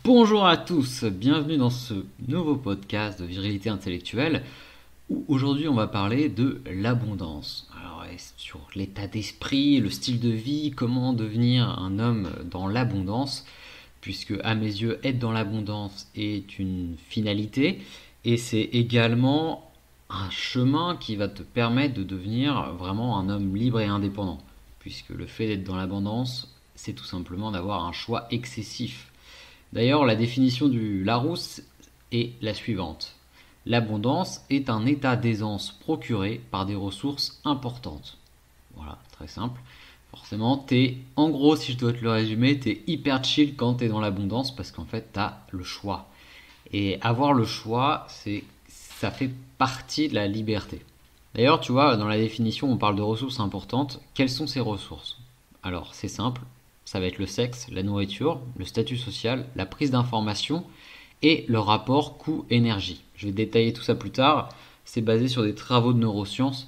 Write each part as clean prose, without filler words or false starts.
Bonjour à tous, bienvenue dans ce nouveau podcast de virilité intellectuelle où aujourd'hui on va parler de l'abondance. Alors sur l'état d'esprit, le style de vie, comment devenir un homme dans l'abondance, puisque à mes yeux être dans l'abondance est une finalité et c'est également un chemin qui va te permettre de devenir vraiment un homme libre et indépendant, puisque le fait d'être dans l'abondance, c'est tout simplement d'avoir un choix excessif. D'ailleurs, la définition du Larousse est la suivante. L'abondance est un état d'aisance procuré par des ressources importantes. Voilà, très simple. Forcément, en gros, si je dois te le résumer, t'es hyper chill quand t'es dans l'abondance parce qu'en fait, t'as le choix. Et avoir le choix, ça fait partie de la liberté. D'ailleurs, tu vois, dans la définition, on parle de ressources importantes. Quelles sont ces ressources? Alors, c'est simple, ça va être le sexe, la nourriture, le statut social, la prise d'information et le rapport coût-énergie. Je vais détailler tout ça plus tard. C'est basé sur des travaux de neurosciences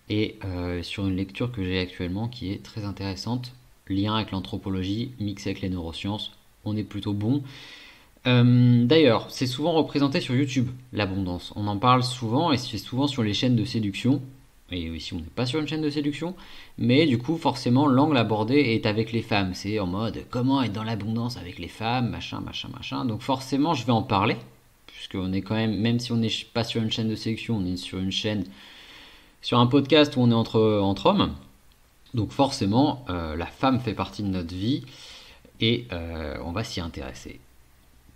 et sur une lecture que j'ai actuellement qui est très intéressante. Lien avec l'anthropologie, mixé avec les neurosciences, on est plutôt bon. D'ailleurs, c'est souvent représenté sur YouTube, l'abondance. On en parle souvent et c'est souvent sur les chaînes de séduction. Et ici, on n'est pas sur une chaîne de séduction. Mais du coup, forcément, l'angle abordé est avec les femmes. C'est en mode comment être dans l'abondance avec les femmes, machin, machin, machin. Donc forcément, je vais en parler. Puisqu'on est quand même si on n'est pas sur une chaîne de séduction, on est sur une chaîne, sur un podcast où on est entre hommes. Donc forcément, la femme fait partie de notre vie et on va s'y intéresser.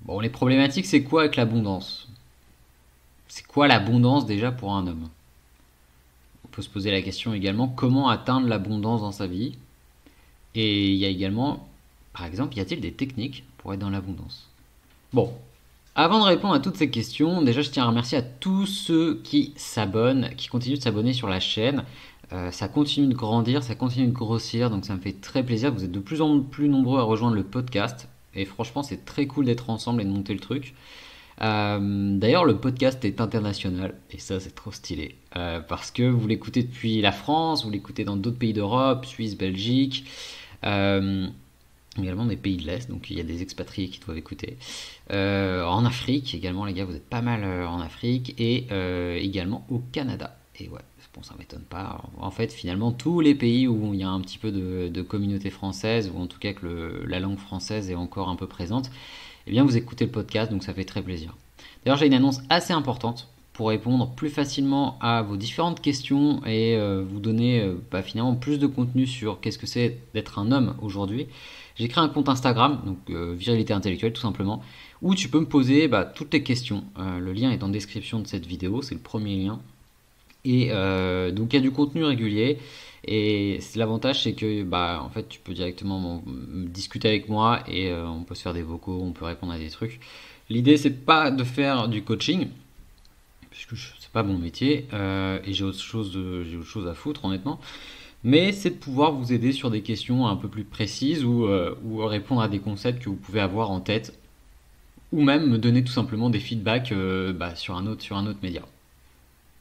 Bon, les problématiques, c'est quoi avec l'abondance? C'est quoi l'abondance déjà pour un homme? On peut se poser la question également, comment atteindre l'abondance dans sa vie? Et il y a également, par exemple, y a-t-il des techniques pour être dans l'abondance? Bon, avant de répondre à toutes ces questions, déjà je tiens à remercier à tous ceux qui s'abonnent, qui continuent de s'abonner sur la chaîne. Ça continue de grandir, ça continue de grossir, donc ça me fait très plaisir. Vous êtes de plus en plus nombreux à rejoindre le podcast. Et franchement, c'est très cool d'être ensemble et de monter le truc. D'ailleurs, le podcast est international, et ça, c'est trop stylé. Parce que vous l'écoutez depuis la France, vous l'écoutez dans d'autres pays d'Europe, Suisse, Belgique, également des pays de l'Est, donc il y a des expatriés qui doivent écouter. En Afrique également, les gars, vous êtes pas mal en Afrique, et également au Canada. Et ouais, bon, ça m'étonne pas. En fait, finalement, tous les pays où il y a un petit peu de communauté française, ou en tout cas que la langue française est encore un peu présente, eh bien vous écoutez le podcast, donc ça fait très plaisir. D'ailleurs, j'ai une annonce assez importante pour répondre plus facilement à vos différentes questions et vous donner finalement plus de contenu sur qu'est-ce que c'est d'être un homme aujourd'hui. J'ai créé un compte Instagram, donc virilité intellectuelle tout simplement, où tu peux me poser toutes tes questions. Le lien est en description de cette vidéo, c'est le premier lien. Et donc il y a du contenu régulier. Et l'avantage c'est que en fait tu peux directement discuter avec moi et on peut se faire des vocaux, on peut répondre à des trucs. L'idée c'est pas de faire du coaching puisque c'est pas mon métier et j'ai autre chose à foutre honnêtement. Mais c'est de pouvoir vous aider sur des questions un peu plus précises ou répondre à des concepts que vous pouvez avoir en tête ou même me donner tout simplement des feedbacks sur un autre média.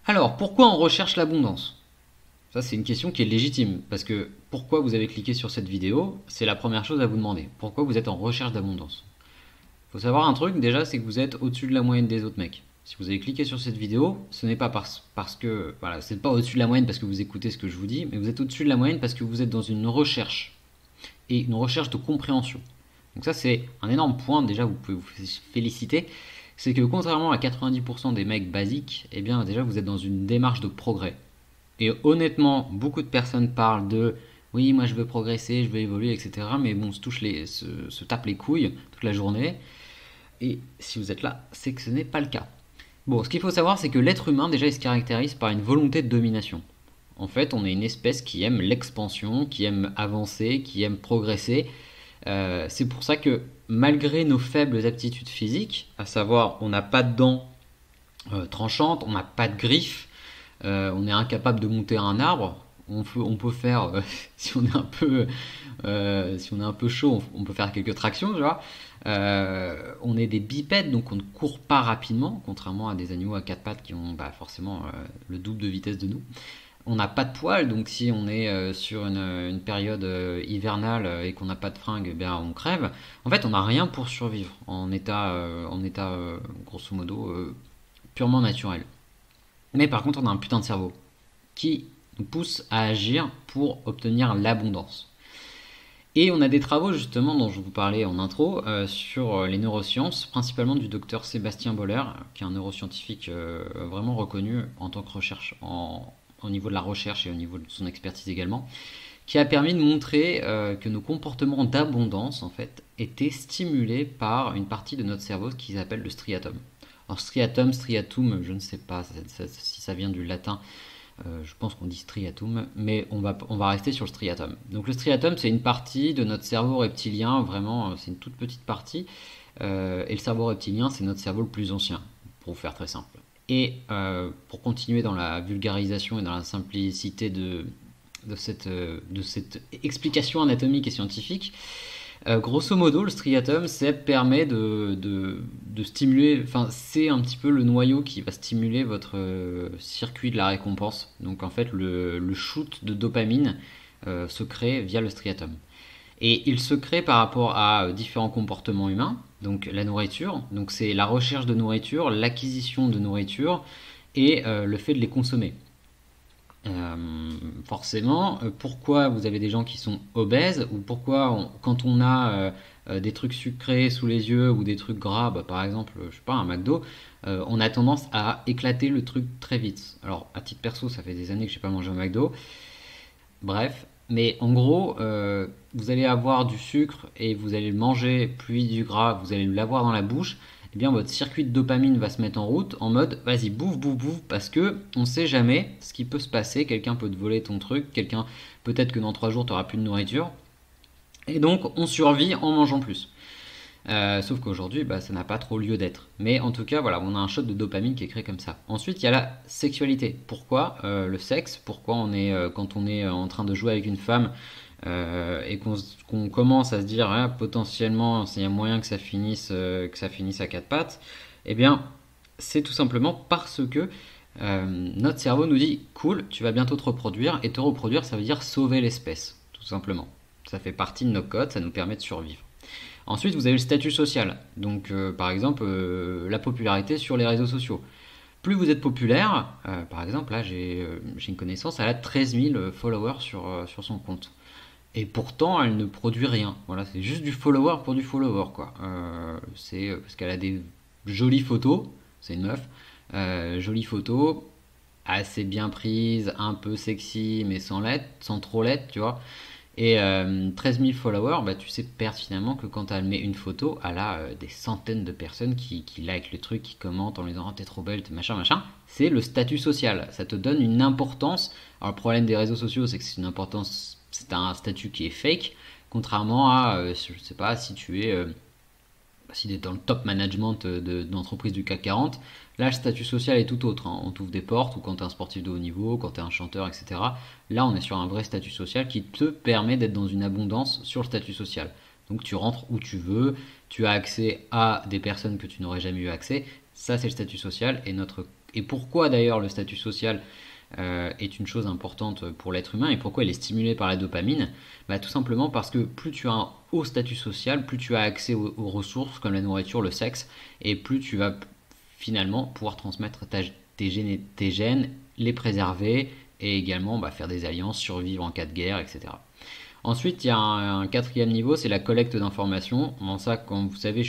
Alors pourquoi on recherche l'abondance? Ça, c'est une question qui est légitime, parce que pourquoi vous avez cliqué sur cette vidéo, c'est la première chose à vous demander. Pourquoi vous êtes en recherche d'abondance? Il faut savoir un truc, déjà, c'est que vous êtes au-dessus de la moyenne des autres mecs. Si vous avez cliqué sur cette vidéo, ce n'est pas parce que... Voilà, c'est pas au-dessus de la moyenne parce que vous écoutez ce que je vous dis, mais vous êtes au-dessus de la moyenne parce que vous êtes dans une recherche, et une recherche de compréhension. Donc ça, c'est un énorme point, déjà, vous pouvez vous féliciter, c'est que contrairement à 90% des mecs basiques, eh bien, déjà, vous êtes dans une démarche de progrès. Et honnêtement, beaucoup de personnes parlent de oui, moi je veux progresser, je veux évoluer, etc. Mais bon, se tape les couilles toute la journée. Et si vous êtes là, c'est que ce n'est pas le cas. Bon, ce qu'il faut savoir, c'est que l'être humain, déjà, il se caractérise par une volonté de domination. En fait, on est une espèce qui aime l'expansion, qui aime avancer, qui aime progresser. C'est pour ça que malgré nos faibles aptitudes physiques, à savoir on n'a pas de dents tranchantes, on n'a pas de griffes, on est incapable de monter un arbre. On peut faire, si on est un peu chaud, on peut faire quelques tractions, tu vois. On est des bipèdes, donc on ne court pas rapidement, contrairement à des animaux à quatre pattes qui ont forcément le double de vitesse de nous. On n'a pas de poils, donc si on est sur une période hivernale et qu'on n'a pas de fringues, eh bien on crève. En fait, on n'a rien pour survivre en état grosso modo purement naturel. Mais par contre, on a un putain de cerveau qui nous pousse à agir pour obtenir l'abondance. Et on a des travaux justement dont je vous parlais en intro sur les neurosciences, principalement du docteur Sébastien Boller, qui est un neuroscientifique vraiment reconnu en tant que recherche, au niveau de la recherche et au niveau de son expertise également, qui a permis de montrer que nos comportements d'abondance en fait étaient stimulés par une partie de notre cerveau qu'ils appellent le striatum. Alors striatum, striatum, je ne sais pas si ça vient du latin. Je pense qu'on dit striatum, mais on va rester sur le striatum. Donc le striatum, c'est une partie de notre cerveau reptilien, vraiment, c'est une toute petite partie. Et le cerveau reptilien, c'est notre cerveau le plus ancien, pour vous faire très simple. Et pour continuer dans la vulgarisation et dans la simplicité de cette explication anatomique et scientifique, grosso modo, le striatum, ça permet de stimuler, enfin, c'est un petit peu le noyau qui va stimuler votre circuit de la récompense. Donc en fait, le shoot de dopamine se crée via le striatum. Et il se crée par rapport à différents comportements humains, donc la nourriture, donc c'est la recherche de nourriture, l'acquisition de nourriture et le fait de les consommer. Forcément, pourquoi vous avez des gens qui sont obèses ou pourquoi quand on a des trucs sucrés sous les yeux ou des trucs gras, bah, par exemple, je sais pas, un McDo, on a tendance à éclater le truc très vite. Alors, à titre perso, ça fait des années que j'ai pas mangé au McDo. Bref, mais en gros, vous allez avoir du sucre et vous allez le manger, puis du gras, vous allez l'avoir dans la bouche. Eh bien votre circuit de dopamine va se mettre en route en mode vas-y bouffe bouffe bouffe parce que on sait jamais ce qui peut se passer, quelqu'un peut te voler ton truc, quelqu'un peut-être que dans 3 jours tu n'auras plus de nourriture et donc on survit en mangeant plus. Sauf qu'aujourd'hui bah, ça n'a pas trop lieu d'être. Mais en tout cas voilà, on a un shot de dopamine qui est créé comme ça. Ensuite il y a la sexualité. Pourquoi le sexe? Pourquoi on est quand on est en train de jouer avec une femme et qu'on commence à se dire ah, potentiellement il y a moyen que ça finisse à quatre pattes, eh bien c'est tout simplement parce que notre cerveau nous dit cool, tu vas bientôt te reproduire et te reproduire ça veut dire sauver l'espèce, tout simplement. Ça fait partie de nos codes, ça nous permet de survivre. Ensuite vous avez le statut social, donc par exemple la popularité sur les réseaux sociaux. Plus vous êtes populaire, par exemple là j'ai une connaissance, elle a 13 000 followers sur son compte. Et pourtant, elle ne produit rien. Voilà, c'est juste du follower pour du follower, quoi. C'est parce qu'elle a des jolies photos. C'est une meuf. Jolies photos, assez bien prises, un peu sexy, mais sans trop l'être, tu vois. Et 13 000 followers, bah, tu sais pertinemment que quand elle met une photo, elle a des centaines de personnes qui like le truc, qui commentent en lui disant oh, t'es trop belle, t'es machin, machin. C'est le statut social. Ça te donne une importance. Alors, le problème des réseaux sociaux, c'est que c'est une importance, c'est un statut qui est fake, contrairement à, je sais pas, si tu es dans le top management d'entreprise du CAC 40, là le statut social est tout autre, hein. On t'ouvre des portes, ou quand tu es un sportif de haut niveau, quand tu es un chanteur, etc. Là on est sur un vrai statut social qui te permet d'être dans une abondance sur le statut social. Donc tu rentres où tu veux, tu as accès à des personnes que tu n'aurais jamais eu accès, ça c'est le statut social. Et pourquoi d'ailleurs le statut social est une chose importante pour l'être humain et pourquoi il est stimulé par la dopamine? Bah, tout simplement parce que plus tu as un haut statut social, plus tu as accès aux ressources comme la nourriture, le sexe, et plus tu vas finalement pouvoir transmettre tes gènes, les préserver et également bah, faire des alliances, survivre en cas de guerre, etc. Ensuite, il y a un quatrième niveau, c'est la collecte d'informations. Bon, ça, comme vous savez,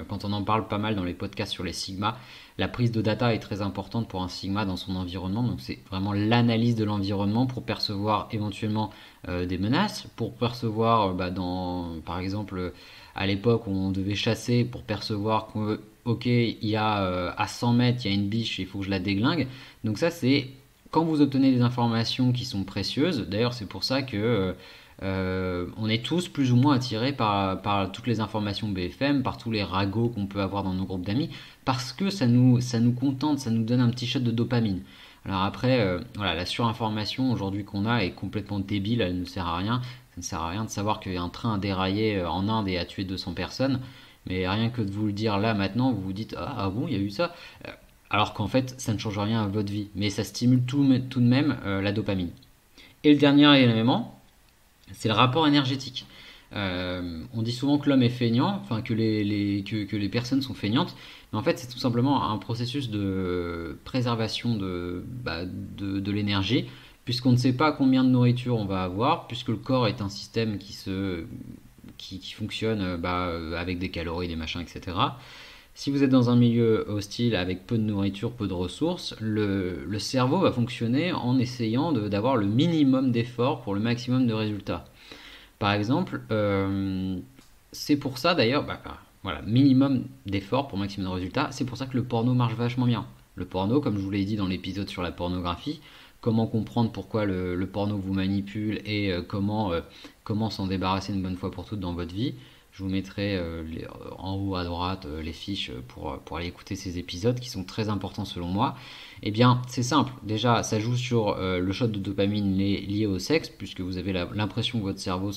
quand on en parle pas mal dans les podcasts sur les sigma, la prise de data est très importante pour un sigma dans son environnement. Donc, c'est vraiment l'analyse de l'environnement pour percevoir éventuellement des menaces, pour percevoir, par exemple, à l'époque où on devait chasser, pour percevoir que, ok, il y a à 100 mètres, il y a une biche, il faut que je la déglingue. Donc ça, c'est quand vous obtenez des informations qui sont précieuses. D'ailleurs, c'est pour ça que on est tous plus ou moins attirés par toutes les informations BFM, par tous les ragots qu'on peut avoir dans nos groupes d'amis, parce que ça nous contente, ça nous donne un petit shot de dopamine. Alors après, voilà, la surinformation aujourd'hui qu'on a est complètement débile, elle ne sert à rien. Ça ne sert à rien de savoir qu'un train a déraillé en Inde et a tué 200 personnes, mais rien que de vous le dire là maintenant, vous vous dites ah bon, il y a eu ça. alors qu'en fait, ça ne change rien à votre vie, mais ça stimule tout de même la dopamine. Et le dernier élément, c'est le rapport énergétique. On dit souvent que l'homme est feignant, enfin que les personnes sont feignantes, mais en fait c'est tout simplement un processus de préservation de l'énergie, puisqu'on ne sait pas combien de nourriture on va avoir, puisque le corps est un système qui fonctionne avec des calories, des machins, etc. Si vous êtes dans un milieu hostile avec peu de nourriture, peu de ressources, le cerveau va fonctionner en essayant d'avoir le minimum d'efforts pour le maximum de résultats. Par exemple, c'est pour ça d'ailleurs, voilà, minimum d'efforts pour maximum de résultats, c'est pour ça que le porno marche vachement bien. Le porno, comme je vous l'ai dit dans l'épisode sur la pornographie, comment comprendre pourquoi le porno vous manipule et comment s'en débarrasser une bonne fois pour toutes dans votre vie. Je vous mettrai en haut à droite les fiches pour aller écouter ces épisodes qui sont très importants selon moi. Eh bien, c'est simple. Déjà, ça joue sur le shot de dopamine lié au sexe, puisque vous avez l'impression que votre cerveau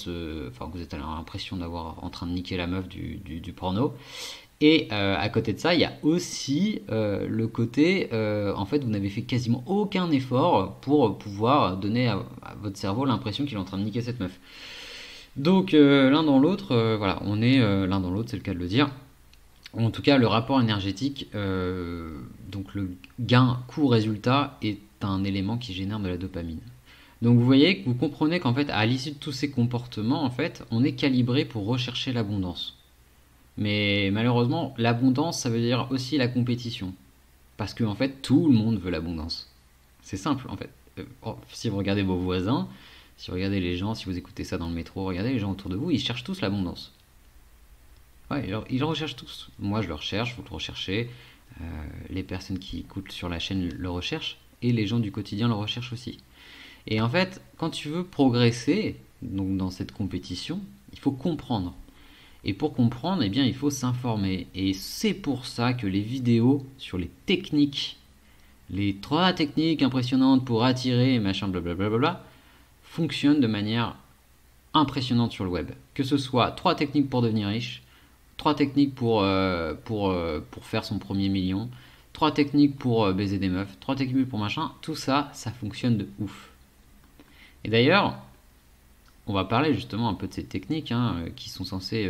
enfin, vous êtes l'impression d'avoir en train de niquer la meuf du porno. Et à côté de ça, il y a aussi le côté, en fait, vous n'avez fait quasiment aucun effort pour pouvoir donner à votre cerveau l'impression qu'il est en train de niquer cette meuf. Donc l'un dans l'autre, voilà, on est l'un dans l'autre, c'est le cas de le dire. En tout cas, le rapport énergétique, donc le gain coût-résultat, est un élément qui génère de la dopamine. Donc vous comprenez qu'en fait, à l'issue de tous ces comportements, en fait, on est calibré pour rechercher l'abondance. Mais malheureusement, l'abondance, ça veut dire aussi la compétition. Parce qu'en fait, tout le monde veut l'abondance. C'est simple, en fait. Si vous regardez vos voisins, si vous regardez les gens, si vous écoutez ça dans le métro, regardez les gens autour de vous, ils cherchent tous l'abondance. Ouais, ils le recherchent tous. Moi, je le recherche, vous le recherchez. Les personnes qui écoutent sur la chaîne le recherchent. Et les gens du quotidien le recherchent aussi. Et en fait, quand tu veux progresser donc dans cette compétition, il faut comprendre. Et pour comprendre, eh bien, il faut s'informer. Et c'est pour ça que les vidéos sur les techniques, les 3 techniques impressionnantes pour attirer, machin, blablabla, fonctionnent de manière impressionnante sur le web. Que ce soit 3 techniques pour devenir riche, 3 techniques pour faire son premier million, 3 techniques pour baiser des meufs, 3 techniques pour machin, tout ça, ça fonctionne de ouf. Et d'ailleurs, on va parler justement un peu de ces techniques qui sont censées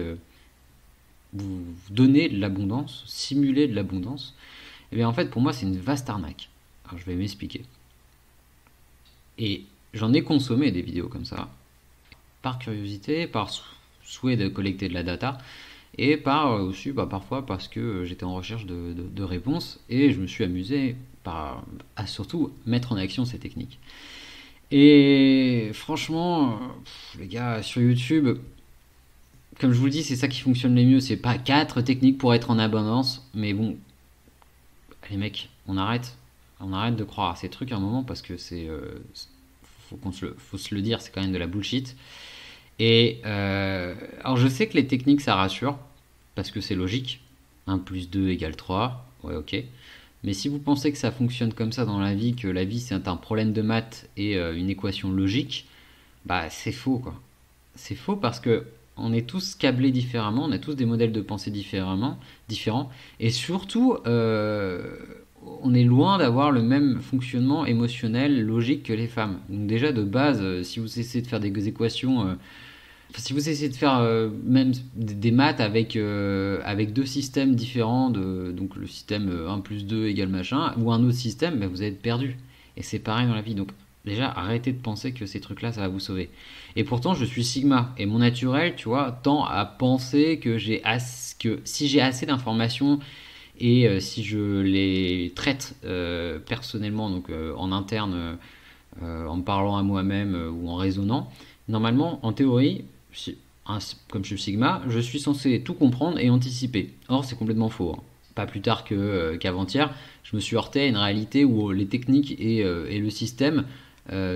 vous donner de l'abondance, simuler de l'abondance. Et bien en fait, pour moi, c'est une vaste arnaque. Alors je vais m'expliquer. Et j'en ai consommé des vidéos comme ça, par curiosité, par souhait de collecter de la data, et par aussi parfois parce que j'étais en recherche de réponses, et je me suis amusé à surtout mettre en action ces techniques. Et franchement, les gars, sur YouTube, comme je vous le dis, c'est ça qui fonctionne le mieux. C'est pas 4 techniques pour être en abondance, mais bon, les mecs, on arrête. On arrête de croire à ces trucs à un moment parce que faut se le dire, c'est quand même de la bullshit. Et alors je sais que les techniques ça rassure parce que c'est logique. 1 plus 2 égale 3. Ouais, ok. Mais si vous pensez que ça fonctionne comme ça dans la vie, que la vie c'est un problème de maths et une équation logique, bah c'est faux quoi. C'est faux parce que on est tous câblés différemment, on a tous des modèles de pensée différents, et surtout on est loin d'avoir le même fonctionnement émotionnel, logique que les femmes. Donc déjà de base, si vous essayez de faire des équations, si vous essayez de faire même des maths avec 2 systèmes différents, donc le système 1 plus 2 égale machin, ou un autre système, ben vous allez être perdu. Et c'est pareil dans la vie. Donc déjà, arrêtez de penser que ces trucs-là, ça va vous sauver. Et pourtant, je suis Sigma. Et mon naturel, tu vois, tend à penser que si j'ai assez d'informations et si je les traite personnellement, donc en interne, en me parlant à moi-même ou en raisonnant, normalement, en théorie, comme je suis Sigma, je suis censé tout comprendre et anticiper. Or, c'est complètement faux. Pas plus tard qu'avant-hier, je me suis heurté à une réalité où les techniques et le système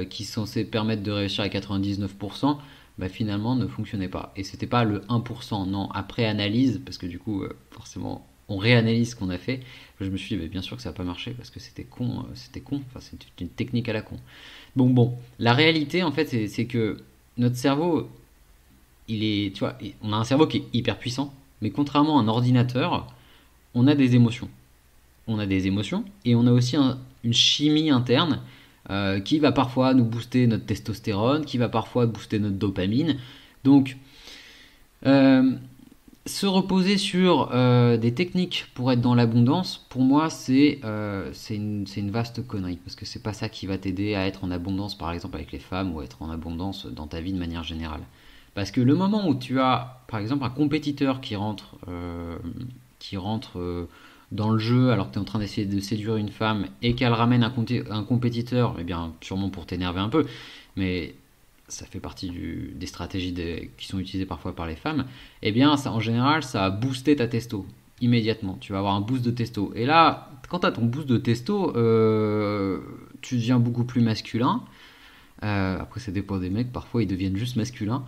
qui sont censés permettre de réussir à 99%, bah, finalement ne fonctionnaient pas. Et c'était pas le 1%, non, après analyse, parce que du coup, forcément, on réanalyse ce qu'on a fait. Je me suis dit, bah, bien sûr que ça n'a pas marché, parce que c'était con, enfin, c'était une technique à la con. Bon, la réalité, en fait, c'est que notre cerveau, tu vois, on a un cerveau qui est hyper puissant, mais contrairement à un ordinateur, on a des émotions. on a des émotions et on a aussi une chimie interne qui va parfois nous booster notre testostérone, qui va parfois booster notre dopamine. Donc, euh, se reposer sur des techniques pour être dans l'abondance, pour moi, c'est une vaste connerie. Parce que c'est pas ça qui va t'aider à être en abondance, par exemple, avec les femmes, ou être en abondance dans ta vie de manière générale. Parce que le moment où tu as, par exemple, un compétiteur qui rentre dans le jeu alors que tu es en train d'essayer de séduire une femme et qu'elle ramène un compétiteur, eh bien, sûrement pour t'énerver un peu, mais ça fait partie des stratégies qui sont utilisées parfois par les femmes, eh bien, ça, en général, ça va booster ta testo immédiatement. Tu vas avoir un boost de testo. Et là, quand tu as ton boost de testo, tu deviens beaucoup plus masculin. Après, ça dépend des mecs, parfois ils deviennent juste masculins.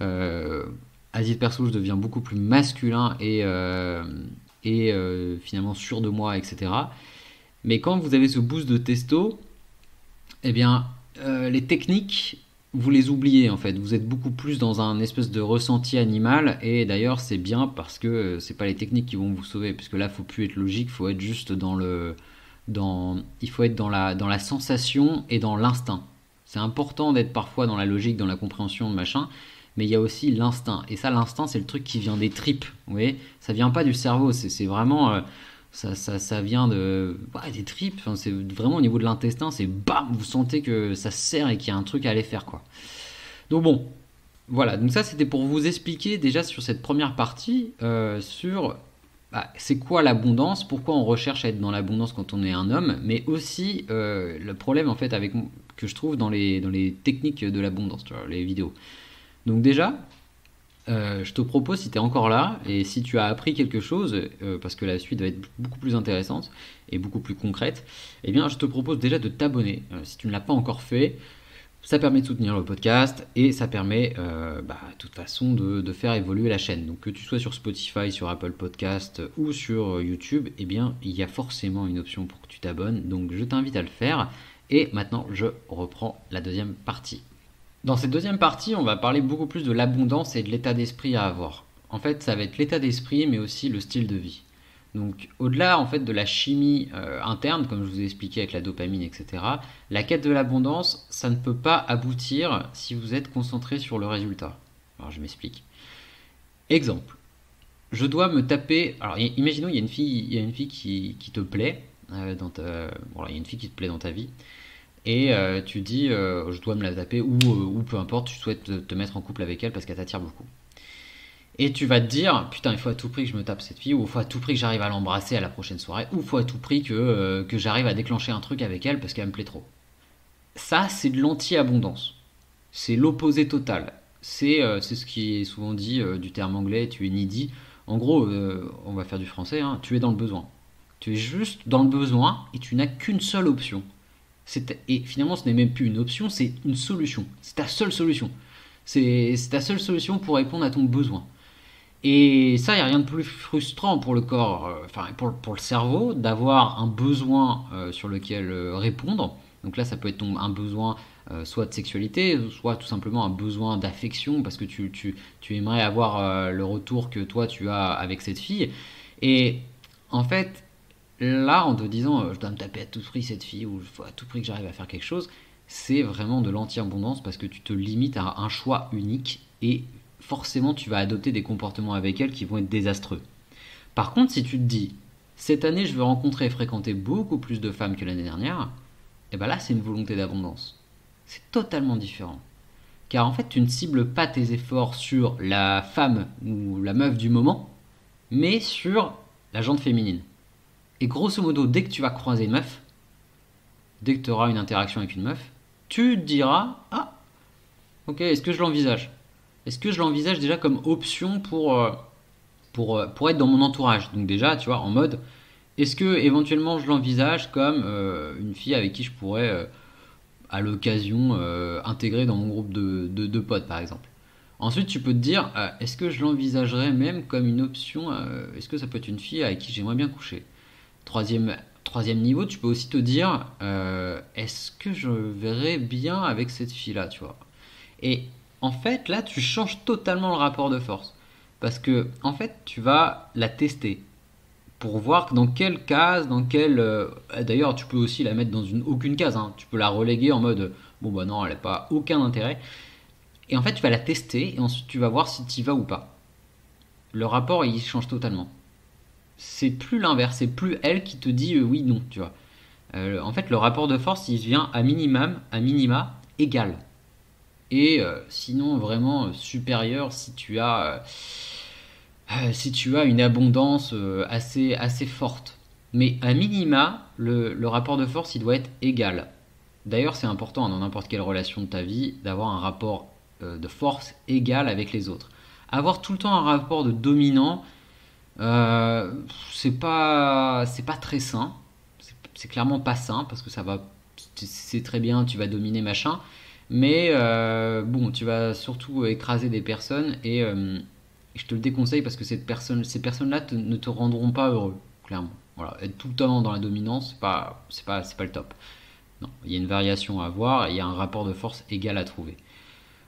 Euh, à titre perso, je deviens beaucoup plus masculin et finalement sûr de moi, etc. Mais quand vous avez ce boost de testo, eh bien, les techniques, vous les oubliez en fait. Vous êtes beaucoup plus dans un espèce de ressenti animal. Et d'ailleurs, c'est bien parce que c'est pas les techniques qui vont vous sauver. Puisque là, faut plus être logique, faut être juste il faut être dans la sensation et dans l'instinct. C'est important d'être parfois dans la logique, dans la compréhension, machin. Mais il y a aussi l'instinct. Et ça, l'instinct, c'est le truc qui vient des tripes. Vous voyez, ça vient pas du cerveau. C'est vraiment. Ça vient ouais, des tripes, enfin, c'est vraiment au niveau de l'intestin, c'est bam, vous sentez que ça serre et qu'il y a un truc à aller faire quoi. Donc bon, voilà, donc ça c'était pour vous expliquer déjà sur cette première partie sur c'est quoi l'abondance, pourquoi on recherche à être dans l'abondance quand on est un homme, mais aussi le problème en fait que je trouve dans les techniques de l'abondance, tu vois, les vidéos. Donc déjà, je te propose, si tu es encore là, et si tu as appris quelque chose, parce que la suite va être beaucoup plus intéressante et beaucoup plus concrète, eh bien, je te propose déjà de t'abonner. Si tu ne l'as pas encore fait, ça permet de soutenir le podcast et ça permet, de toute façon, de faire évoluer la chaîne. Donc, que tu sois sur Spotify, sur Apple Podcast ou sur YouTube, eh bien, il y a forcément une option pour que tu t'abonnes. Donc, je t'invite à le faire. Et maintenant, je reprends la deuxième partie. Dans cette deuxième partie, on va parler beaucoup plus de l'abondance et de l'état d'esprit à avoir. En fait, ça va être l'état d'esprit, mais aussi le style de vie. Donc, au-delà en fait de la chimie interne, comme je vous ai expliqué avec la dopamine, etc., la quête de l'abondance, ça ne peut pas aboutir si vous êtes concentré sur le résultat. Alors, je m'explique. Exemple. Je dois me taper. Alors, imaginons, il y a une fille qui te plaît. Voilà, il y a une fille qui te plaît dans ta vie. Et tu dis, je dois me la taper, ou peu importe, tu souhaites te mettre en couple avec elle parce qu'elle t'attire beaucoup. Et tu vas te dire, putain, il faut à tout prix que je me tape cette fille, ou il faut à tout prix que j'arrive à l'embrasser à la prochaine soirée, ou il faut à tout prix que j'arrive à déclencher un truc avec elle parce qu'elle me plaît trop. Ça, c'est de l'anti-abondance. C'est l'opposé total. C'est ce qui est souvent dit du terme anglais, tu es needy. En gros, on va faire du français, hein, tu es dans le besoin. Tu es juste dans le besoin et tu n'as qu'une seule option. Et finalement, ce n'est même plus une option, c'est une solution. C'est ta seule solution. C'est ta seule solution pour répondre à ton besoin. Et ça, il n'y a rien de plus frustrant pour le corps, enfin pour le cerveau, d'avoir un besoin sur lequel répondre. Donc là, ça peut être un besoin soit de sexualité, soit tout simplement un besoin d'affection, parce que tu aimerais avoir le retour que toi tu as avec cette fille. Et en fait, là, en te disant je dois me taper à tout prix cette fille, ou il faut à tout prix que j'arrive à faire quelque chose, c'est vraiment de l'anti-abondance parce que tu te limites à un choix unique et forcément tu vas adopter des comportements avec elle qui vont être désastreux. Par contre, si tu te dis cette année je veux rencontrer et fréquenter beaucoup plus de femmes que l'année dernière, et ben là c'est une volonté d'abondance. C'est totalement différent. Car en fait tu ne cibles pas tes efforts sur la femme ou la meuf du moment, mais sur la jante féminine. Et grosso modo, dès que tu vas croiser une meuf, dès que tu auras une interaction avec une meuf, tu te diras ah, ok, est-ce que je l'envisage? Est-ce que je l'envisage déjà comme option pour être dans mon entourage? Donc déjà, tu vois, en mode, est-ce que éventuellement je l'envisage comme une fille avec qui je pourrais, à l'occasion, intégrer dans mon groupe de potes, par exemple? Ensuite, tu peux te dire, est-ce que je l'envisagerais même comme une option? Est-ce que ça peut être une fille avec qui j'aimerais bien coucher? Troisième niveau, tu peux aussi te dire, est-ce que je verrais bien avec cette fille-là, tu vois? Et en fait, là, tu changes totalement le rapport de force. Parce que, en fait, tu vas la tester. pour voir dans quelle case, d'ailleurs, tu peux aussi la mettre dans aucune case, hein. Tu peux la reléguer en mode, bon bah non, elle n'a pas aucun intérêt. Et en fait, tu vas la tester et ensuite tu vas voir si tu y vas ou pas. Le rapport, il change totalement. C'est plus l'inverse, c'est plus elle qui te dit oui, non, tu vois. En fait, le rapport de force, il vient à minima égal. Et sinon, vraiment supérieur si tu as une abondance assez forte. Mais à minima, le rapport de force, il doit être égal. D'ailleurs, c'est important dans n'importe quelle relation de ta vie d'avoir un rapport de force égal avec les autres. Avoir tout le temps un rapport de dominant, euh, c'est pas très sain. C'est clairement pas sain parce que ça va, c'est très bien, tu vas dominer machin, mais bon, tu vas surtout écraser des personnes et je te le déconseille parce que ces personnes-là ne te rendront pas heureux, clairement. Voilà, être tout le temps dans la dominance, c'est pas le top. Non, il y a une variation à avoir et il y a un rapport de force égal à trouver.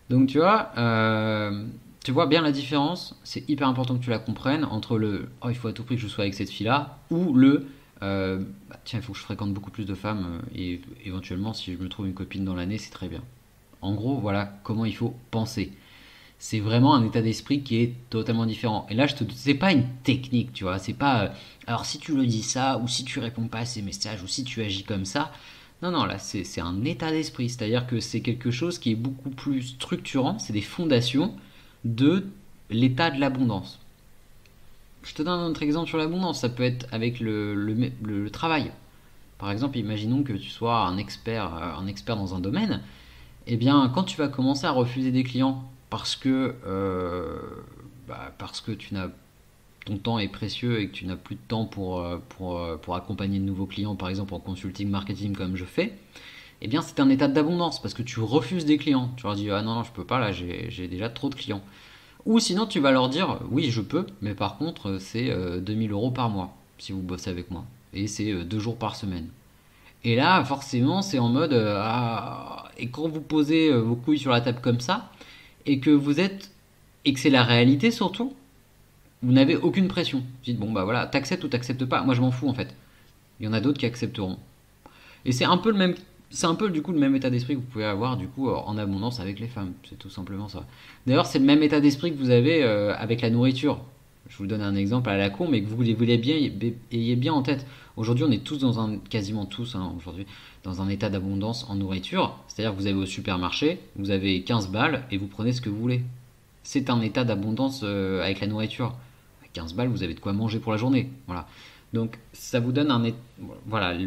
Donc tu vois bien la différence. C'est hyper important que tu la comprennes entre le oh il faut à tout prix que je sois avec cette fille-là ou tiens il faut que je fréquente beaucoup plus de femmes et éventuellement si je me trouve une copine dans l'année c'est très bien. En gros voilà comment il faut penser. C'est vraiment un état d'esprit qui est totalement différent. Et là, c'est pas une technique, tu vois. C'est pas, alors si tu le dis ça, ou si tu réponds pas à ces messages, ou si tu agis comme ça. Non, non, là, c'est un état d'esprit. C'est-à-dire que c'est quelque chose qui est beaucoup plus structurant. C'est des fondations de l'état de l'abondance. Je te donne un autre exemple sur l'abondance. Ça peut être avec le travail. Par exemple, imaginons que tu sois un expert dans un domaine. Eh bien, quand tu vas commencer à refuser des clients parce que ton temps est précieux et que tu n'as plus de temps pour accompagner de nouveaux clients, par exemple en consulting marketing comme je fais, eh bien c'est un état d'abondance parce que tu refuses des clients. Tu leur dis ah non, non je peux pas là, j'ai déjà trop de clients. Ou sinon tu vas leur dire oui je peux, mais par contre c'est 2000 € par mois si vous bossez avec moi. Et c'est 2 jours par semaine. Et là, forcément, c'est en mode et quand vous posez vos couilles sur la table comme ça, et que c'est la réalité surtout, vous n'avez aucune pression. Vous dites bon bah voilà, t'acceptes ou t'acceptes pas. Moi je m'en fous en fait. Il y en a d'autres qui accepteront. Et c'est un peu du coup le même état d'esprit que vous pouvez avoir du coup en abondance avec les femmes. C'est tout simplement ça. D'ailleurs, c'est le même état d'esprit que vous avez avec la nourriture. Je vous donne un exemple à la con, mais que vous voulez bien ayez bien en tête. Aujourd'hui, on est tous quasiment tous aujourd'hui, dans un état d'abondance en nourriture. C'est-à-dire que vous avez au supermarché, vous avez 15 balles et vous prenez ce que vous voulez. C'est un état d'abondance avec la nourriture. À 15 balles, vous avez de quoi manger pour la journée. Voilà. Donc, ça vous donne voilà,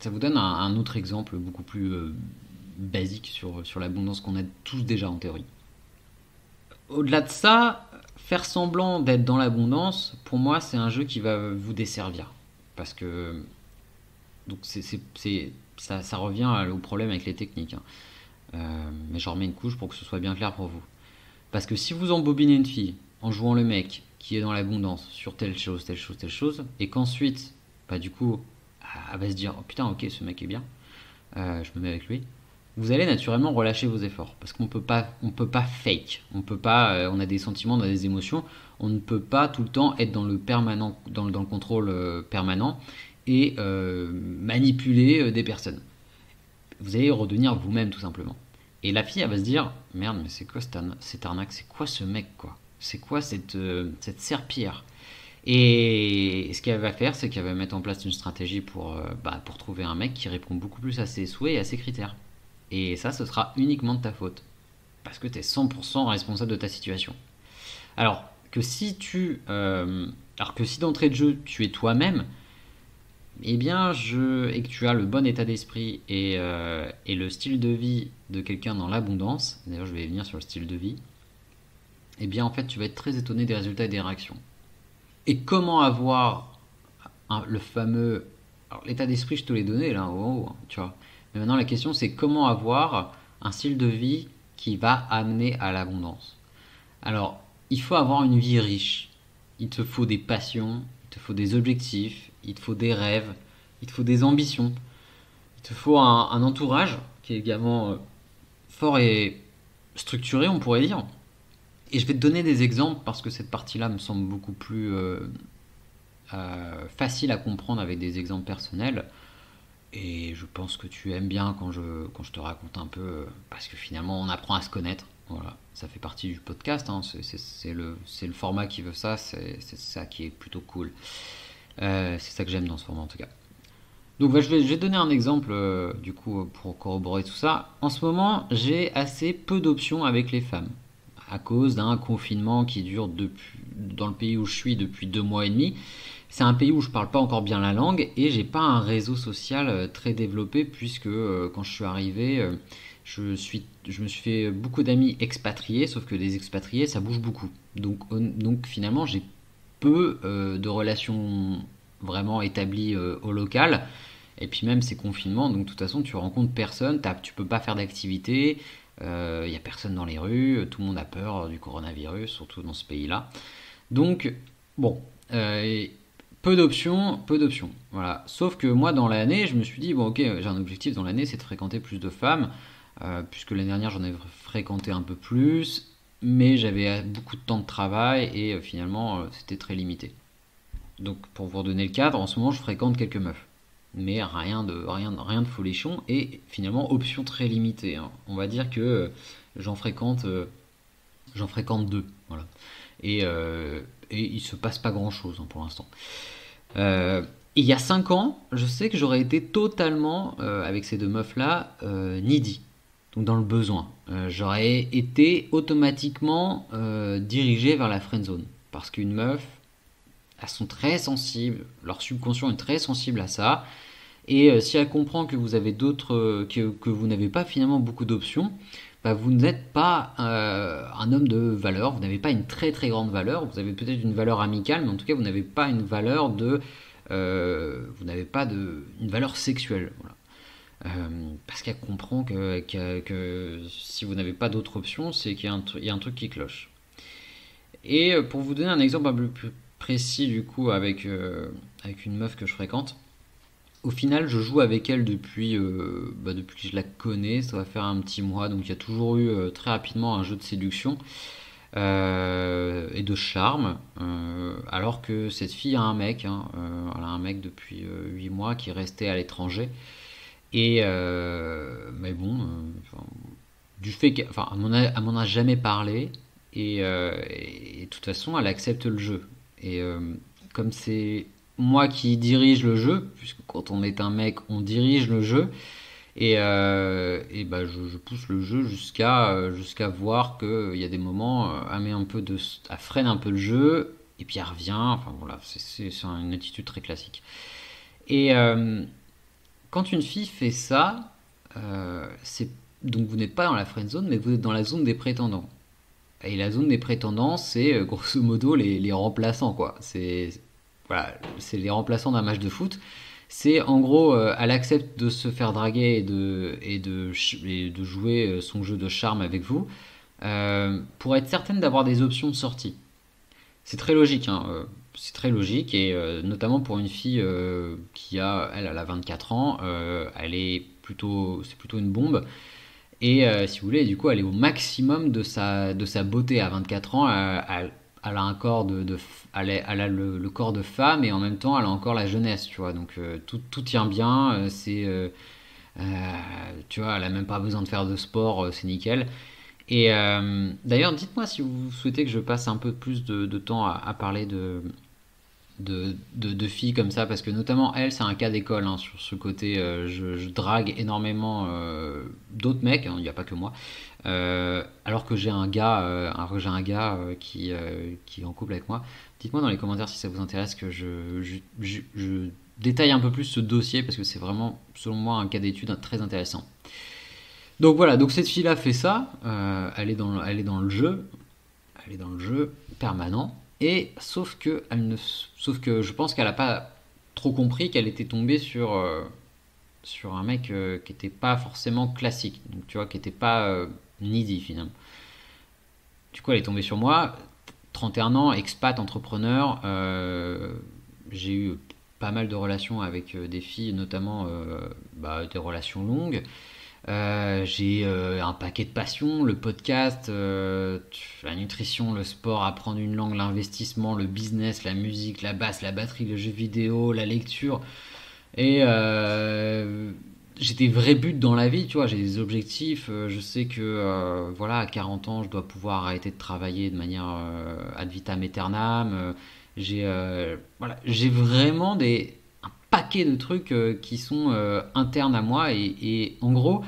ça vous donne un autre exemple beaucoup plus basique sur l'abondance qu'on a tous déjà en théorie. Au-delà de ça, faire semblant d'être dans l'abondance, pour moi, c'est un jeu qui va vous desservir. Parce que donc ça revient au problème avec les techniques, hein. Mais j'en remets une couche pour que ce soit bien clair pour vous. Parce que si vous embobinez une fille en jouant le mec qui est dans l'abondance sur telle chose, telle chose, telle chose, et qu'ensuite, bah du coup, elle va se dire oh putain ok ce mec est bien, je me mets avec lui. Vous allez naturellement relâcher vos efforts parce qu'on peut pas fake, on a des sentiments, on a des émotions, on ne peut pas tout le temps être dans le permanent, dans le contrôle permanent et manipuler des personnes. Vous allez redevenir vous-même tout simplement. Et la fille, elle va se dire merde, mais c'est quoi cette arnaque, c'est quoi ce mec quoi, c'est quoi cette serpillière. Et ce qu'elle va faire, c'est qu'elle va mettre en place une stratégie pour trouver un mec qui répond beaucoup plus à ses souhaits et à ses critères. Et ça, ce sera uniquement de ta faute. Parce que tu es 100% responsable de ta situation. Alors alors que si d'entrée de jeu, tu es toi-même, eh bien, et que tu as le bon état d'esprit et le style de vie de quelqu'un dans l'abondance, d'ailleurs je vais venir sur le style de vie, eh bien en fait tu vas être très étonné des résultats et des réactions. Et comment avoir le fameux... Alors l'état d'esprit je te l'ai donné là en haut, tu vois. Mais maintenant la question c'est comment avoir un style de vie qui va amener à l'abondance. Alors il faut avoir une vie riche. Il te faut des passions, il te faut des objectifs, il te faut des rêves, il te faut des ambitions. Il te faut un entourage qui est également fort et structuré on pourrait dire. Et je vais te donner des exemples parce que cette partie-là me semble beaucoup plus facile à comprendre avec des exemples personnels. Et je pense que tu aimes bien quand je te raconte un peu, parce que finalement on apprend à se connaître. Voilà, ça fait partie du podcast, hein, c'est le format qui veut ça, c'est ça qui est plutôt cool. C'est ça que j'aime dans ce format en tout cas. Donc je vais te donner un exemple du coup pour corroborer tout ça. En ce moment, j'ai assez peu d'options avec les femmes à cause d'un confinement qui dure dans le pays où je suis depuis 2 mois et demi. C'est un pays où je parle pas encore bien la langue et j'ai pas un réseau social très développé puisque quand je suis arrivé, je me suis fait beaucoup d'amis expatriés, sauf que les expatriés ça bouge beaucoup. Donc finalement j'ai peu de relations vraiment établies au local. Et puis même c'est confinement, donc de toute façon tu rencontres personne, tu peux pas faire d'activité, il y a personne dans les rues, tout le monde a peur du coronavirus, surtout dans ce pays-là. Donc bon, euh, peu d'options, peu d'options. Voilà. Sauf que moi dans l'année, je me suis dit bon ok, j'ai un objectif dans l'année, c'est de fréquenter plus de femmes, puisque l'année dernière j'en ai fréquenté un peu plus, mais j'avais beaucoup de temps de travail et finalement c'était très limité. Donc pour vous redonner le cadre, en ce moment je fréquente quelques meufs. Mais rien de folichon et finalement option très limitée, hein. On va dire que j'en fréquente, euh, j'en fréquente deux. Voilà. Et il se passe pas grand chose pour l'instant. Il y a 5 ans, je sais que j'aurais été totalement, avec ces deux meufs-là, needy. Donc dans le besoin. J'aurais été automatiquement dirigé vers la friendzone. Parce qu'une meuf, elles sont très sensibles, leur subconscient est très sensible à ça. Et si elle comprend que vous avez que vous n'avez pas finalement beaucoup d'options, bah, vous n'êtes pas un homme de valeur, vous n'avez pas une très très grande valeur, vous avez peut-être une valeur amicale, mais en tout cas vous n'avez pas une valeur vous n'avez pas une valeur sexuelle. Voilà. Parce qu'elle comprend que si vous n'avez pas d'autres options, c'est qu'il y a un truc qui cloche. Et pour vous donner un exemple un peu plus précis du coup avec une meuf que je fréquente, au final, je joue avec elle depuis que je la connais, ça va faire un petit mois, donc il y a toujours eu très rapidement un jeu de séduction et de charme, alors que cette fille a un mec, hein, elle a un mec depuis 8 mois qui est resté à l'étranger, mais bon, enfin, du fait qu'elle, enfin, elle m'en a jamais parlé, et de toute façon, elle accepte le jeu. Et comme c'est moi qui dirige le jeu, puisque quand on est un mec, on dirige le jeu, et bah, je pousse le jeu jusqu'à voir qu'il y a des moments, elle freine un peu le jeu, et puis elle revient, enfin voilà, c'est une attitude très classique. Et quand une fille fait ça, donc vous n'êtes pas dans la friend zone, mais vous êtes dans la zone des prétendants. Et la zone des prétendants, c'est grosso modo les remplaçants, quoi. Voilà, c'est les remplaçants d'un match de foot. C'est en gros, elle accepte de se faire draguer et de jouer son jeu de charme avec vous pour être certaine d'avoir des options de sortie. C'est très logique, hein, c'est très logique et notamment pour une fille elle a 24 ans, c'est plutôt une bombe. Et si vous voulez, du coup, elle est au maximum de sa beauté à 24 ans. Elle a un corps elle a le corps de femme et en même temps, elle a encore la jeunesse, tu vois. Donc tout tient bien. Tu vois, elle a même pas besoin de faire de sport, c'est nickel. Et d'ailleurs, dites-moi si vous souhaitez que je passe un peu plus de temps à parler de filles comme ça, parce que notamment elle, c'est un cas d'école, hein, sur ce côté. Je drague énormément d'autres mecs, hein, il n'y a pas que moi. Alors que j'ai un gars qui est en couple avec moi. Dites-moi dans les commentaires si ça vous intéresse que je détaille un peu plus ce dossier, parce que c'est vraiment, selon moi, un cas d'étude très intéressant. Donc voilà, donc cette fille-là fait ça, elle est dans le jeu, elle est dans le jeu permanent. Et sauf que je pense qu'elle a pas trop compris qu'elle était tombée sur un mec qui était pas forcément classique. Donc tu vois, qui était pas needy finalement. Du coup, elle est tombée sur moi. 31 ans, expat, entrepreneur. J'ai eu pas mal de relations avec des filles, notamment des relations longues. J'ai un paquet de passions, le podcast, la nutrition, le sport, apprendre une langue, l'investissement, le business, la musique, la basse, la batterie, le jeu vidéo, la lecture. Et j'ai des vrais buts dans la vie, tu vois, j'ai des objectifs. Je sais que voilà, à 40 ans, je dois pouvoir arrêter de travailler de manière ad vitam aeternam. Voilà, j'ai vraiment un paquet de trucs qui sont internes à moi et en gros,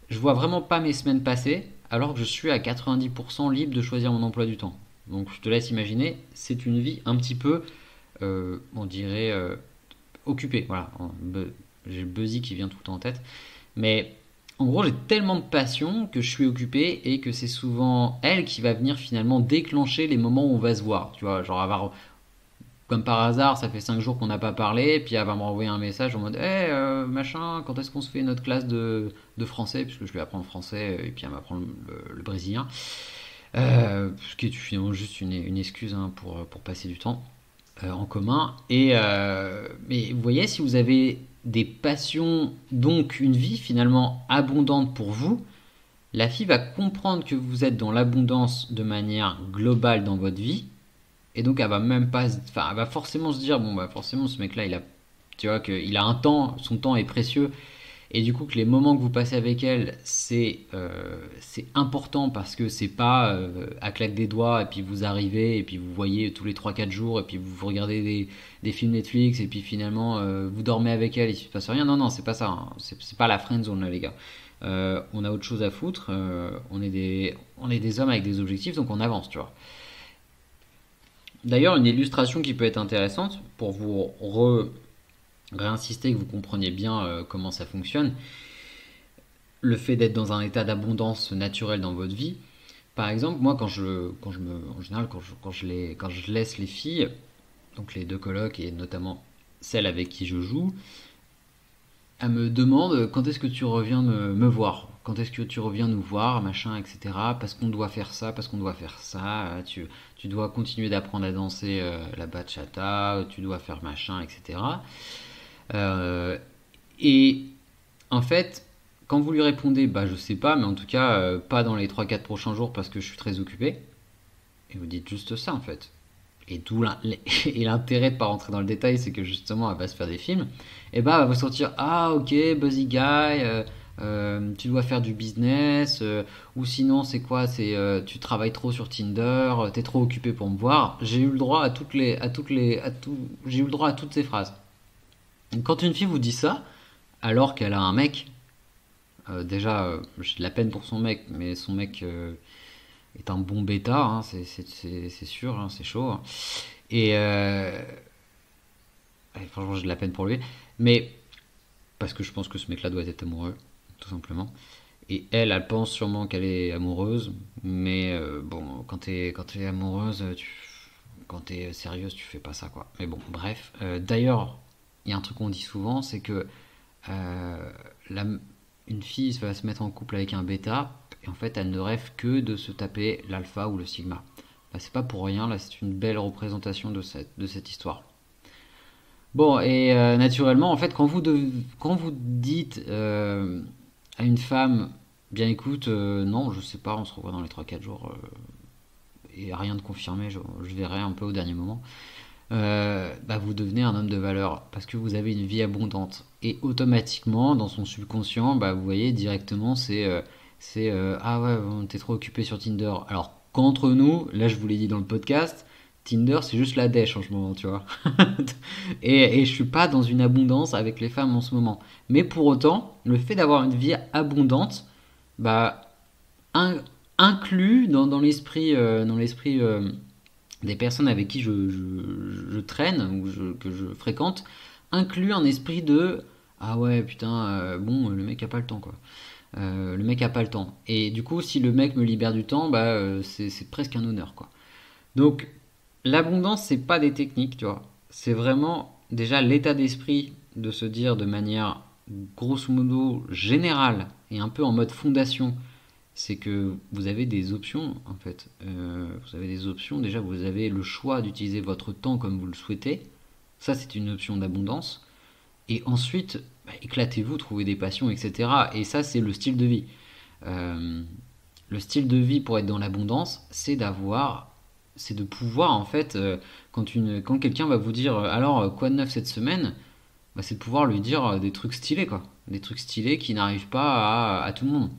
je vois vraiment pas mes semaines passer alors que je suis à 90% libre de choisir mon emploi du temps. Donc je te laisse imaginer, c'est une vie un petit peu, on dirait, occupée. Voilà, j'ai le buzzy qui vient tout le temps en tête. Mais en gros, j'ai tellement de passion que je suis occupé et que c'est souvent elle qui va venir finalement déclencher les moments où on va se voir. Tu vois, genre avoir comme par hasard, ça fait 5 jours qu'on n'a pas parlé, puis elle va me renvoyer un message en mode hey, machin, quand est-ce qu'on se fait notre classe de français, puisque je lui apprends le français, et puis elle m'apprend le brésilien. Ce qui est finalement juste une excuse hein, pour passer du temps en commun. Mais vous voyez, si vous avez des passions, donc une vie finalement abondante pour vous, la fille va comprendre que vous êtes dans l'abondance de manière globale dans votre vie et donc elle va même pas, enfin elle va forcément se dire bon bah forcément ce mec là il a, tu vois qu'il a un temps, son temps est précieux et du coup que les moments que vous passez avec elle c'est important parce que c'est pas à claque des doigts et puis vous arrivez et puis vous voyez tous les 3 4 jours et puis vous regardez des films Netflix et puis finalement vous dormez avec elle et il se passe rien. Non non c'est pas ça, hein. C'est pas la friend zone là les gars. On a autre chose à foutre, on est des hommes avec des objectifs donc on avance tu vois. D'ailleurs, une illustration qui peut être intéressante pour vous réinsister que vous compreniez bien comment ça fonctionne, le fait d'être dans un état d'abondance naturelle dans votre vie. Par exemple, moi, en général, quand je laisse les filles, donc les deux colocs et notamment celle avec qui je joue, elle me demande quand est-ce que tu reviens me voir, quand est-ce que tu reviens nous voir, machin, etc. Parce qu'on doit faire ça, parce qu'on doit faire ça. Tu dois continuer d'apprendre à danser la bachata, tu dois faire machin, etc. Euh, et en fait, quand vous lui répondez, bah je sais pas, mais en tout cas pas dans les 3 4 prochains jours parce que je suis très occupé, et vous dites juste ça en fait. Et d'où et l'intérêt de pas rentrer dans le détail, c'est que justement, elle va se faire des films. Et bah, elle va sortir ah ok, Buzzy Guy, tu dois faire du business, ou sinon c'est quoi, c'est tu travailles trop sur Tinder, t'es trop occupé pour me voir. J'ai eu le droit j'ai eu le droit à toutes ces phrases. Donc, quand une fille vous dit ça, alors qu'elle a un mec, déjà j'ai de la peine pour son mec, mais son mec est un bon bêta, hein, c'est sûr, hein, c'est chaud. Hein. Et franchement, j'ai de la peine pour lui. Mais parce que je pense que ce mec-là doit être amoureux, tout simplement. Et elle, elle pense sûrement qu'elle est amoureuse. Mais bon, quand t'es amoureuse, quand t'es sérieuse, tu fais pas ça, quoi. Mais bon, bref. D'ailleurs, il y a un truc qu'on dit souvent, c'est que euh, la- une fille va se mettre en couple avec un bêta, et en fait, elle ne rêve que de se taper l'alpha ou le sigma. Bah, c'est pas pour rien, là, c'est une belle représentation de cette histoire. Bon, et naturellement, en fait, quand vous dites à une femme, bien écoute, non, je sais pas, on se revoit dans les 3 4 jours, et rien de confirmé, je verrai un peu au dernier moment, bah, vous devenez un homme de valeur parce que vous avez une vie abondante. Et automatiquement, dans son subconscient, bah, vous voyez directement, ah ouais, bon, t'es trop occupé sur Tinder. Alors qu'entre nous, là je vous l'ai dit dans le podcast, Tinder c'est juste la dèche en ce moment, tu vois. Et je suis pas dans une abondance avec les femmes en ce moment. Mais pour autant, le fait d'avoir une vie abondante, bah, in- inclut dans l'esprit des personnes avec qui je traîne ou que je fréquente inclut un esprit de ah ouais putain bon le mec a pas le temps quoi. Le mec a pas le temps et du coup si le mec me libère du temps bah c'est presque un honneur quoi. Donc l'abondance c'est pas des techniques tu vois, c'est vraiment déjà l'état d'esprit de se dire de manière grosso modo générale et un peu en mode fondation c'est que vous avez des options en fait. Vous avez des options. Déjà, vous avez le choix d'utiliser votre temps comme vous le souhaitez. Ça, c'est une option d'abondance. Et ensuite, éclatez-vous, trouvez des passions, etc. Et ça, c'est le style de vie. Euh, le style de vie pour être dans l'abondance, c'est de pouvoir en fait, quand quelqu'un va vous dire alors quoi de neuf cette semaine, c'est de pouvoir lui dire des trucs stylés quoi, des trucs stylés qui n'arrivent pas à tout le monde.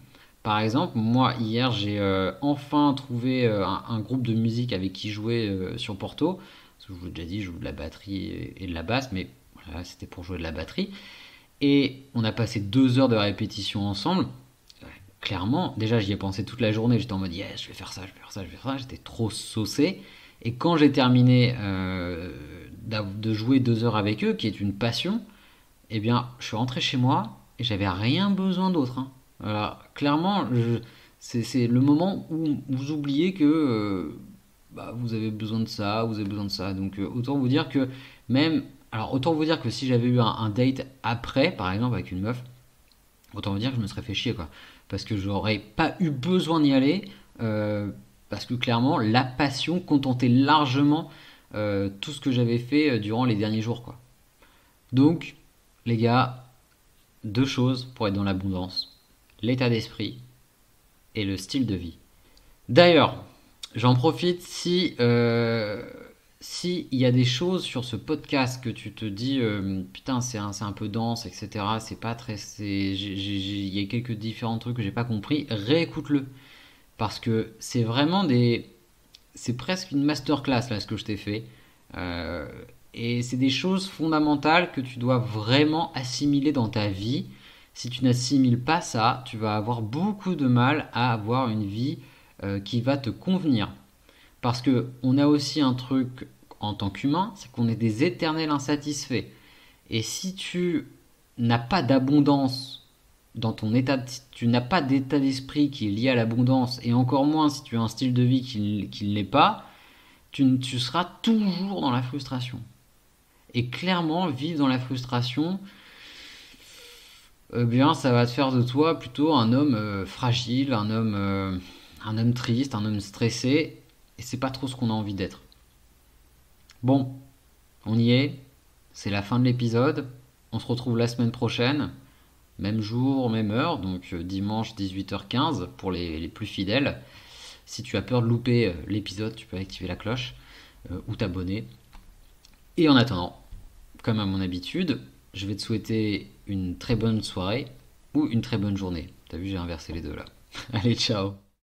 Par exemple, moi hier j'ai enfin trouvé un groupe de musique avec qui jouer sur Porto. Parce que je vous l'ai déjà dit, je joue de la batterie et de la basse, mais voilà, c'était pour jouer de la batterie. Et on a passé 2 heures de répétition ensemble. Clairement, déjà j'y ai pensé toute la journée, j'étais en mode yes, je vais faire ça, je vais faire ça, je vais faire ça, j'étais trop saucé. Et quand j'ai terminé de jouer 2 heures avec eux, qui est une passion, eh bien je suis rentré chez moi et j'avais rien besoin d'autre, hein. Voilà, clairement, c'est le moment où vous oubliez que vous avez besoin de ça, vous avez besoin de ça. Donc autant vous dire que même, alors autant vous dire que si j'avais eu un date après, par exemple avec une meuf, autant vous dire que je me serais fait chier quoi. Parce que j'aurais pas eu besoin d'y aller. Parce que clairement, la passion contentait largement tout ce que j'avais fait durant les derniers jours quoi. Donc, les gars, 2 choses pour être dans l'abondance. L'état d'esprit et le style de vie. D'ailleurs, j'en profite si il y a des choses sur ce podcast que tu te dis putain c'est un peu dense etc, c'est pas très il y a quelques différents trucs que j'ai pas compris, réécoute-le parce que c'est presque une masterclass là ce que je t'ai fait. Euh, et c'est des choses fondamentales que tu dois vraiment assimiler dans ta vie. Si tu n'assimiles pas ça, tu vas avoir beaucoup de mal à avoir une vie qui va te convenir. Parce que on a aussi un truc en tant qu'humain, c'est qu'on est des éternels insatisfaits. Et si tu n'as pas d'abondance dans ton état, si tu n'as pas d'état d'esprit qui est lié à l'abondance, et encore moins si tu as un style de vie qui ne l'est pas, tu seras toujours dans la frustration. Et clairement, vivre dans la frustration, bien, ça va te faire de toi plutôt un homme fragile, un homme triste, un homme stressé, et c'est pas trop ce qu'on a envie d'être. Bon, on y est, c'est la fin de l'épisode, on se retrouve la semaine prochaine, même jour, même heure, donc dimanche 18h15 pour les plus fidèles. Si tu as peur de louper l'épisode, tu peux activer la cloche ou t'abonner. Et en attendant, comme à mon habitude, je vais te souhaiter une très bonne soirée ou une très bonne journée. T'as vu, j'ai inversé les deux là. Allez, ciao!